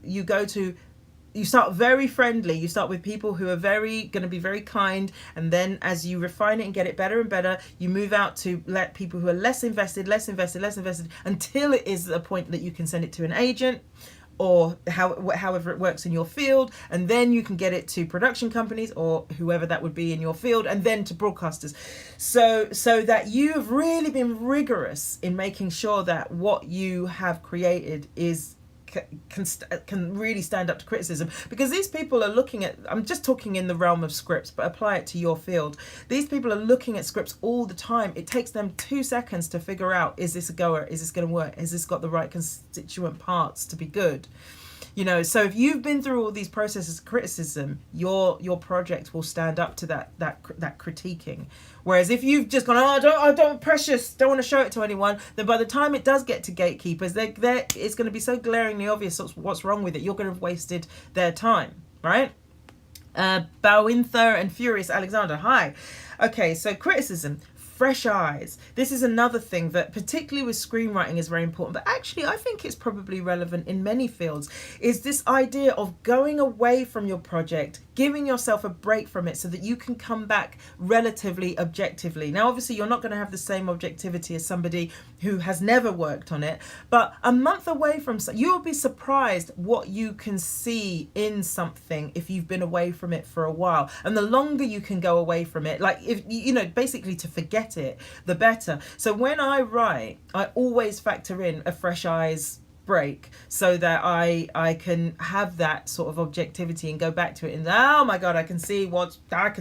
start very friendly. You start with people who are going to be very kind, and then as you refine it and get it better and better, you move out to let people who are less invested, until it is a point that you can send it to an agent, or however it works in your field, and then you can get it to production companies or whoever that would be in your field, and then to broadcasters, so that you've really been rigorous in making sure that what you have created can really stand up to criticism. Because these people are looking at, I'm just talking in the realm of scripts, but apply it to your field. These people are looking at scripts all the time. It takes them 2 seconds to figure out, is this a goer? Is this going to work? Has this got the right constituent parts to be good? So if you've been through all these processes of criticism, your project will stand up to that critiquing. Whereas if you've just gone, I don't precious, don't want to show it to anyone, then by the time it does get to gatekeepers, it's going to be so glaringly obvious what's wrong with it. You're going to have wasted their time, right? Bawinther and Furious Alexander, hi. Okay, so criticism. fresh eyes. This is another thing that particularly with screenwriting is very important, but actually I think it's probably relevant in many fields, is this idea of going away from your project, giving yourself a break from it so that you can come back relatively objectively. Now obviously you're not going to have the same objectivity as somebody who has never worked on it, but a month away from, you'll be surprised what you can see in something if you've been away from it for a while. And the longer you can go away from it, like if you know, basically to forget it, the better. So when I write, I always factor in a fresh eyes break so that I can have that sort of objectivity and go back to it and, oh my god, I can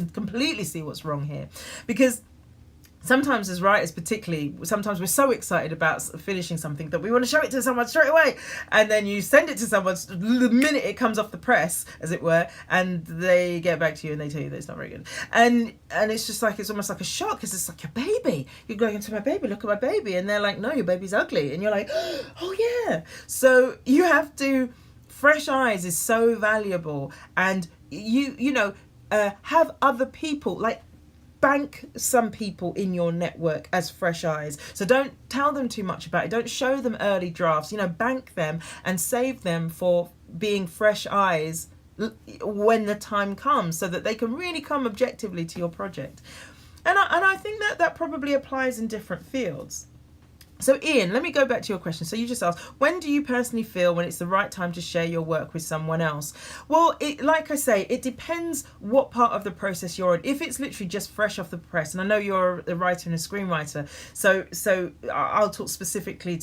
completely see what's wrong here. Because sometimes as writers, particularly, sometimes we're so excited about finishing something that we want to show it to someone straight away, and then you send it to someone the minute it comes off the press, as it were, and they get back to you and they tell you that it's not very good, and it's just like, it's almost like a shock, because it's like, your baby, you're going into my baby, look at my baby, and they're like, no, your baby's ugly, and you're like, oh yeah. So you have to, fresh eyes is so valuable, and you know, have other people, like, bank some people in your network as fresh eyes. So don't tell them too much about it. Don't show them early drafts. You know, bank them and save them for being fresh eyes when the time comes, so that they can really come objectively to your project. And I think that probably applies in different fields. So Ian, let me go back to your question. So you just asked, when do you personally feel when it's the right time to share your work with someone else? Well, like I say, it depends what part of the process you're in. If it's literally just fresh off the press, and I know you're a writer and a screenwriter, so I'll talk specifically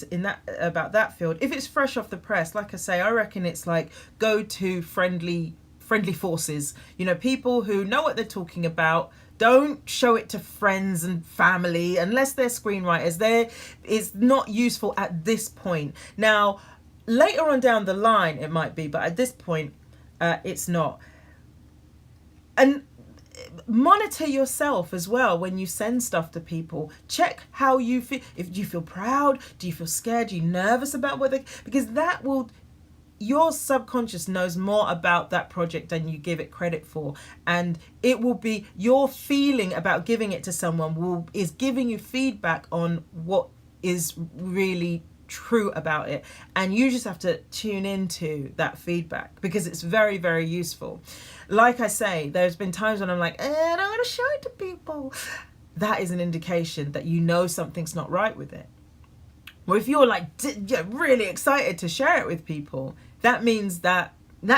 about that field. If it's fresh off the press, like I say, I reckon it's like go to friendly forces, you know, people who know what they're talking about. Don't show it to friends and family unless they're screenwriters. It's not useful at this point. Now, later on down the line, it might be, but at this point, it's not. And monitor yourself as well when you send stuff to people. Check how you feel. If you feel proud, do you feel scared? Are you nervous about because that will. Your subconscious knows more about that project than you give it credit for, and it will be your feeling about giving it to someone is giving you feedback on what is really true about it, and you just have to tune into that feedback because it's very, very useful. Like I say, there's been times when I'm like, I don't want to show it to people. That is an indication that you know something's not right with it. Well, if you're like really excited to share it with people, that means that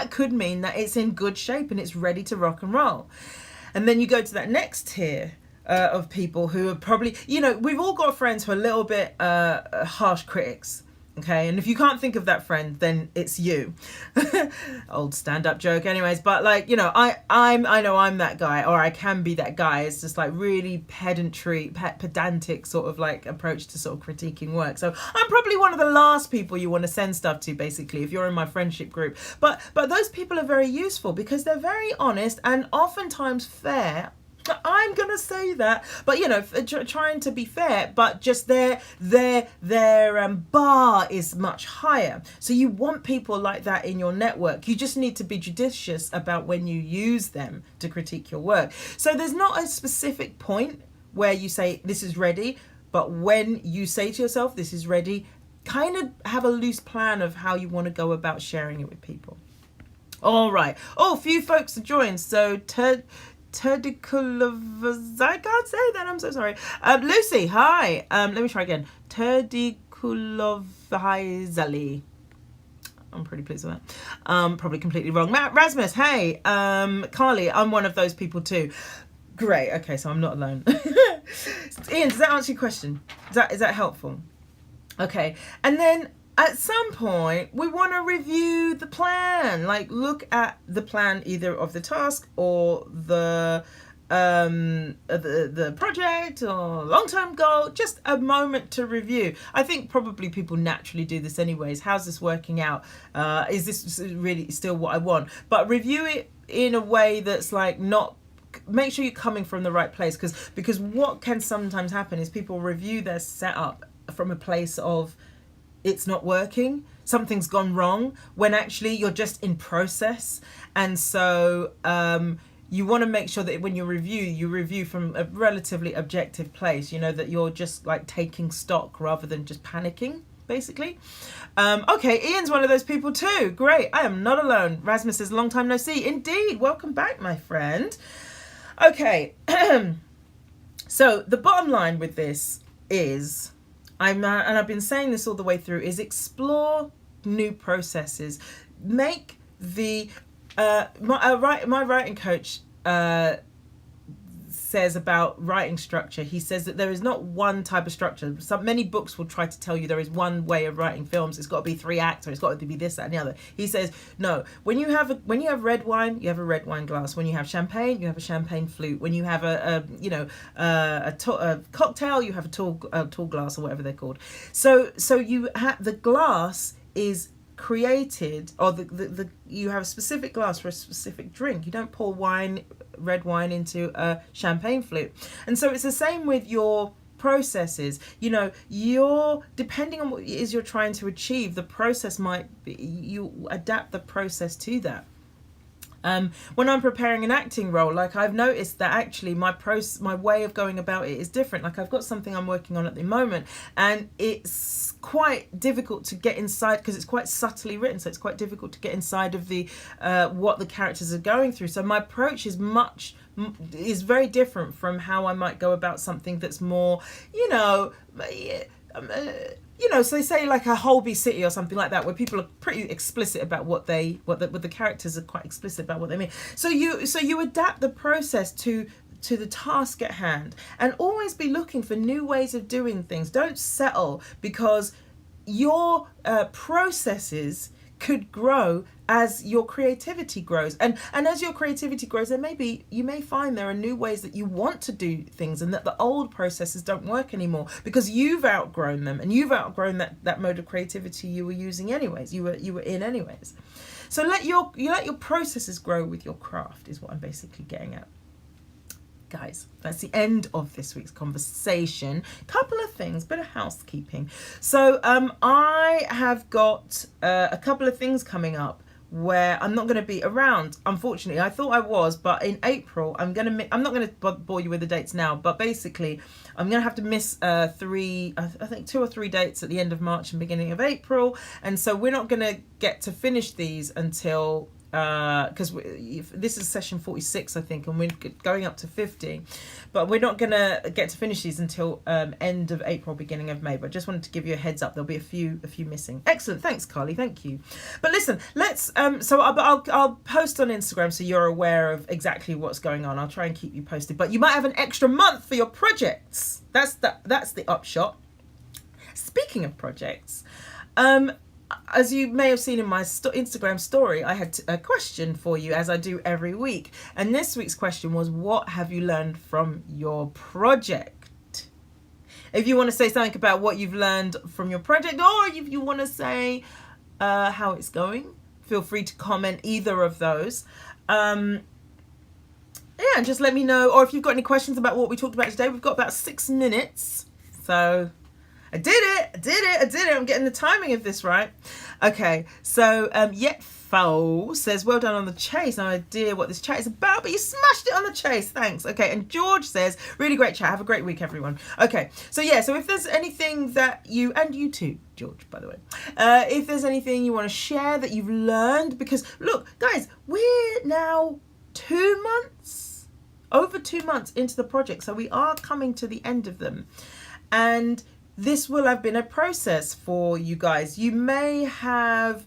could mean that it's in good shape and it's ready to rock and roll. And then you go to that next tier of people who are probably, you know, we've all got friends who are a little bit harsh critics. Okay, and if you can't think of that friend, then it's you. Old stand-up joke anyways, but like, you know, I know I'm that guy, or I can be that guy. It's just like really pedantic sort of like approach to sort of critiquing work. So I'm probably one of the last people you want to send stuff to, basically, if you're in my friendship group. But those people are very useful because they're very honest and oftentimes fair. I'm gonna say that, but you know, trying to be fair, but just their bar is much higher. So you want people like that in your network. You just need to be judicious about when you use them to critique your work. So there's not a specific point where you say this is ready, but when you say to yourself this is ready, kind of have a loose plan of how you want to go about sharing it with people. All right. Oh, a few folks have joined. So Terdikulovaz, I can't say that, I'm so sorry. Lucy, hi. Let me try again. Terdikulovazali. I'm pretty pleased with that. Probably completely wrong. Rasmus, hey. Carly, I'm one of those people too. Great, okay, so I'm not alone. Ian, does that answer your question? Is that helpful? Okay, and then at some point, we want to review the plan. Like, look at the plan either of the task or the project or long-term goal. Just a moment to review. I think probably people naturally do this anyways. How's this working out? Is this really still what I want? But review it in a way that's like not. Make sure you're coming from the right place, because what can sometimes happen is people review their setup from a place of, it's not working, something's gone wrong, when actually you're just in process. And so you want to make sure that when you review from a relatively objective place, that you're just like taking stock rather than just panicking, basically. Okay, Ian's one of those people too. Great, I am not alone. Rasmus says, long time no see. Indeed, welcome back, my friend. Okay, so the bottom line with this is, and I've been saying this all the way through, is explore new processes. Make the my writing coach says about writing structure. He says that there is not one type of structure. Many books will try to tell you there is one way of writing films. It's got to be 3 acts, or it's got to be this, that, and the other. He says no. When you have red wine, you have a red wine glass. When you have champagne, you have a champagne flute. When you have a cocktail, you have a tall glass, or whatever they're called. So you have the glass is created, or the you have a specific glass for a specific drink. You don't pour red wine into a champagne flute. And so it's the same with your processes. You're depending on what it is you're trying to achieve, the process might be, you adapt the process to that. When I'm preparing an acting role, like I've noticed that actually my way of going about it is different. Like I've got something I'm working on at the moment, and it's quite difficult to get inside because it's quite subtly written. So it's quite difficult to get inside of the what the characters are going through. So my approach is very different from how I might go about something that's more, so they say like a Holby City or something like that, where people are pretty explicit about what the characters are quite explicit about what they mean. So you adapt the process to the task at hand, and always be looking for new ways of doing things. Don't settle, because your processes could grow as your creativity grows, and as your creativity grows, you may find there are new ways that you want to do things, and that the old processes don't work anymore because you've outgrown them, and you've outgrown that mode of creativity you were using anyways, you were in anyways. So you let your processes grow with your craft, is what I'm basically getting at. Guys, that's the end of this week's conversation. Couple of things, bit of housekeeping. So I have got a couple of things coming up where I'm not going to be around, unfortunately. I thought I was, but in April I'm not going to bore you with the dates now, but basically I'm going to have to miss I think 2 or 3 dates at the end of March and beginning of April, and so we're not going to get to finish these until because this is session 46, I think, and we're going up to 50, but we're not gonna get to finish these until end of April, beginning of May. But I just wanted to give you a heads up, there'll be a few missing. Excellent, thanks Carly, thank you. But listen, let's so I'll post on Instagram so you're aware of exactly what's going on. I'll try and keep you posted, but you might have an extra month for your projects. That's the upshot. Speaking of projects, as you may have seen in my Instagram story, I had a question for you, as I do every week. And this week's question was, what have you learned from your project? If you want to say something about what you've learned from your project, or if you want to say how it's going, feel free to comment either of those. And just let me know. Or if you've got any questions about what we talked about today, we've got about 6 minutes. So I did it. I'm getting the timing of this right. Okay, so Yetfo says, well done on the chase. No idea what this chat is about, but you smashed it on the chase. Thanks. Okay, and George says, really great chat. Have a great week, everyone. Okay, so if there's anything that you too, George, by the way, if there's anything you want to share that you've learned, because look, guys, we're now over 2 months into the project, so we are coming to the end of them, and this will have been a process for you guys. You may have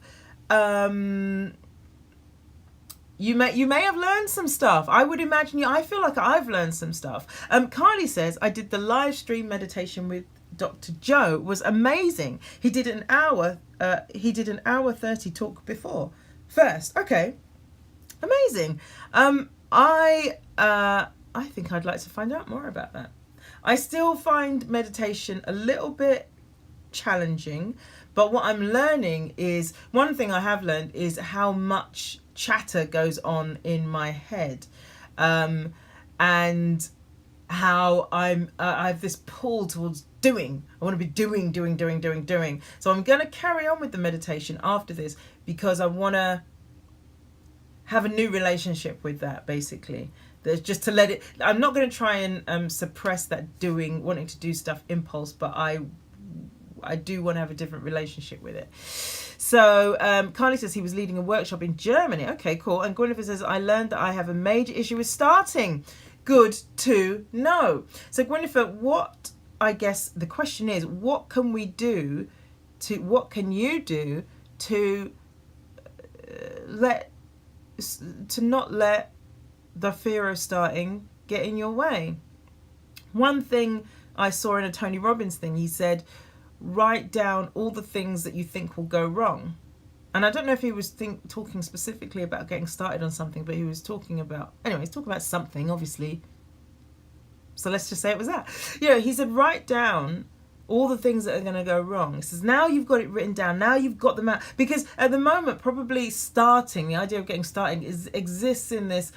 you may have learned some stuff. I would imagine I feel like I've learned some stuff. Carly says, I did the live stream meditation with Dr. Joe. It was amazing. He did an hour 30 talk before. First. Okay. Amazing. I think I'd like to find out more about that. I still find meditation a little bit challenging, but what I'm learning is, one thing I have learned is how much chatter goes on in my head, and how I have this pull towards doing. I want to be doing. So I'm going to carry on with the meditation after this, because I want to have a new relationship with that, basically. There's just to let it, I'm not going to try and suppress that wanting to do stuff impulse, but I do want to have a different relationship with it. So Carly says he was leading a workshop in Germany. Okay, cool. And Gwyneth says, I learned that I have a major issue with starting. Good to know. So Gwyneth, what, I guess the question is, what can you do to not let the fear of starting get in your way? One thing I saw in a Tony Robbins thing, he said, write down all the things that you think will go wrong. And I don't know if he was talking specifically about getting started on something, but he was talking about, anyway, he's talking about something, obviously. So let's just say it was that. He said, write down all the things that are going to go wrong. He says, now you've got it written down, now you've got them out. Because at the moment, probably the idea of getting started exists in this,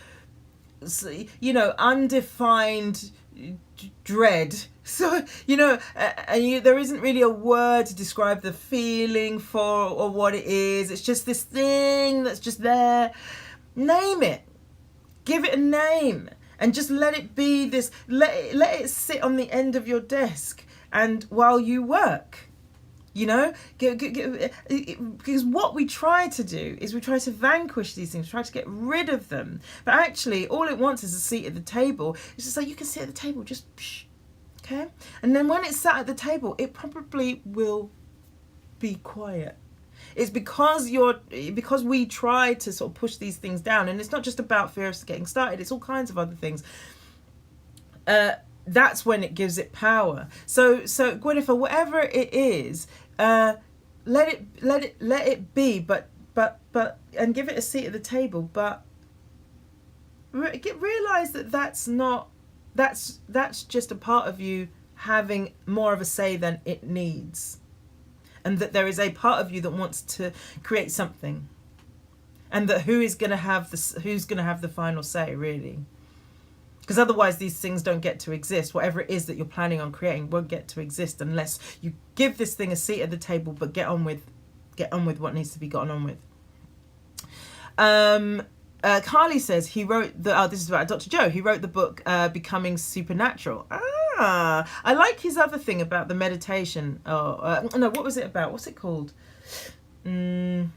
undefined dread. So, there isn't really a word to describe the feeling for or what it is. It's just this thing that's just there. Name it. Give it a name. And just let it be this, let it sit on the end of your desk and while you work. Because what we try to do is we try to vanquish these things, try to get rid of them. But actually, all it wants is a seat at the table. It's just like, you can sit at the table, just okay? And then when it's sat at the table, it probably will be quiet. It's because we try to sort of push these things down, and it's not just about fear of getting started, it's all kinds of other things. That's when it gives it power. So Gwyneth, whatever it is, let it be, but and give it a seat at the table. But realize that's just a part of you having more of a say than it needs, and that there is a part of you that wants to create something, and that who's going to have the final say, really. Because otherwise these things don't get to exist. Whatever it is that you're planning on creating won't get to exist unless you give this thing a seat at the table, but get on with what needs to be gotten on with. Carly says he wrote this is about Dr. Joe. He wrote the book Becoming Supernatural. I like his other thing about the meditation. What was it about? What's it called? Billy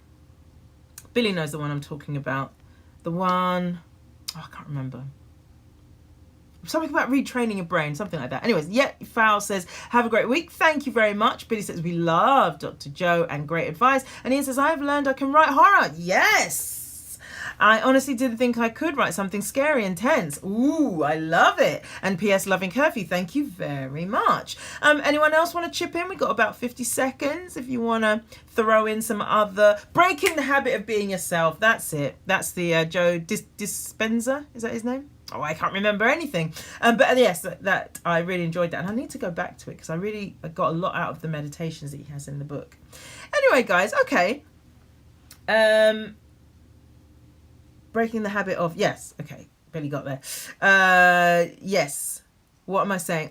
knows the one I'm talking about. The one, I can't remember. Something about retraining your brain, something like that. Anyways, Fowl says, have a great week. Thank you very much. Billy says, we love Dr. Joe and great advice. And Ian says, I've learned I can write horror. Yes! I honestly didn't think I could write something scary and tense. Ooh, I love it. And P.S. Loving Curfew, thank you very much. Anyone else want to chip in? We've got about 50 seconds if you want to throw in some other... Breaking the habit of being yourself. That's it. That's the Joe Dispenza. Is that his name? Oh, I can't remember anything. But yes, that I really enjoyed that. And I need to go back to it because I got a lot out of the meditations that he has in the book. Anyway, guys, okay. Breaking the habit of... Yes, okay. Billy got there. Yes. What am I saying?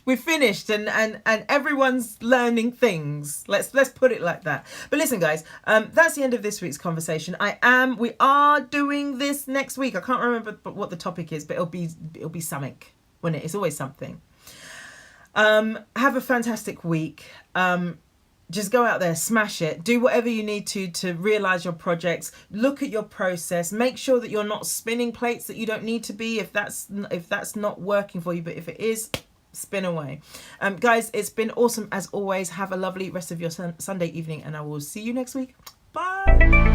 We've finished and everyone's learning things. Let's put it like that. But listen, guys, that's the end of this week's conversation. We are doing this next week. I can't remember what the topic is, but it'll be something, won't it? It's always something. Have a fantastic week. Just go out there, smash it, do whatever you need to realize your projects, look at your process, make sure that you're not spinning plates that you don't need to be if that's not working for you, but if it is, spin away. Guys, it's been awesome as always. Have a lovely rest of your Sunday evening and I will see you next week. Bye.